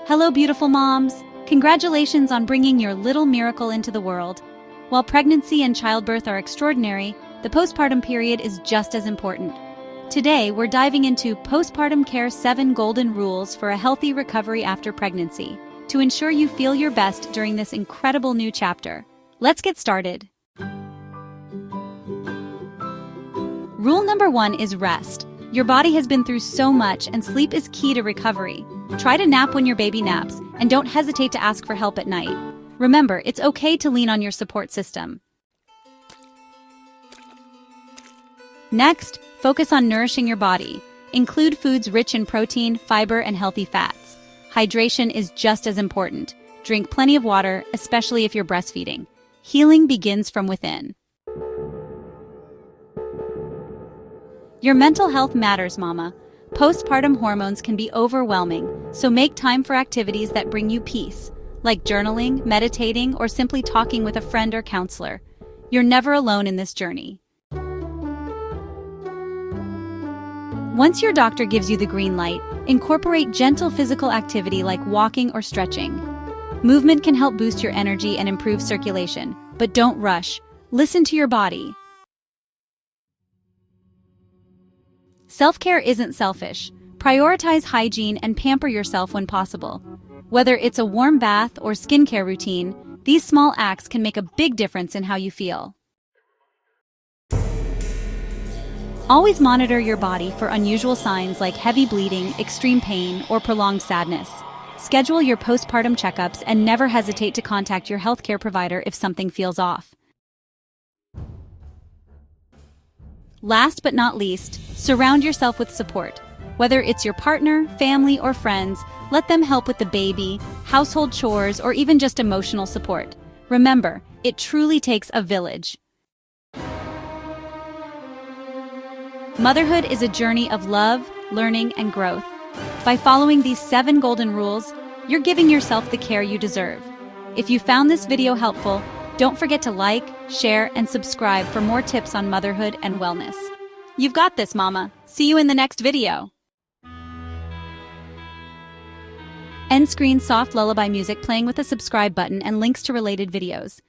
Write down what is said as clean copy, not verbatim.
Hello, beautiful moms! Congratulations on bringing your little miracle into the world. While pregnancy and childbirth are extraordinary, the postpartum period is just as important. Today, we're diving into Postpartum Care's 7 golden rules for a healthy recovery after pregnancy, to ensure you feel your best during this incredible new chapter. Let's get started. Rule number 1 is rest. Your body has been through so much, and sleep is key to recovery. Try to nap when your baby naps, and don't hesitate to ask for help at night. Remember, it's okay to lean on your support system. Next, focus on nourishing your body. Include foods rich in protein, fiber, and healthy fats. Hydration is just as important. Drink plenty of water, especially if you're breastfeeding. Healing begins from within. Your mental health matters, mama. Postpartum hormones can be overwhelming, so make time for activities that bring you peace, like journaling, meditating, or simply talking with a friend or counselor. You're never alone in this journey. Once your doctor gives you the green light, incorporate gentle physical activity like walking or stretching. Movement can help boost your energy and improve circulation, but don't rush. Listen to your body. Self-care isn't selfish. Prioritize hygiene and pamper yourself when possible. Whether it's a warm bath or skincare routine, these small acts can make a big difference in how you feel. Always monitor your body for unusual signs like heavy bleeding, extreme pain, or prolonged sadness. Schedule your postpartum checkups and never hesitate to contact your healthcare provider if something feels off. Last but not least, surround yourself with support. Whether it's your partner, family, or friends, let them help with the baby, household chores, or even just emotional support. Remember, it truly takes a village. Motherhood is a journey of love, learning, and growth. By following these 7 golden rules, you're giving yourself the care you deserve. If you found this video helpful, don't forget to like, share, and subscribe for more tips on motherhood and wellness. You've got this, mama. See you in the next video. End screen soft lullaby music playing with a subscribe button and links to related videos.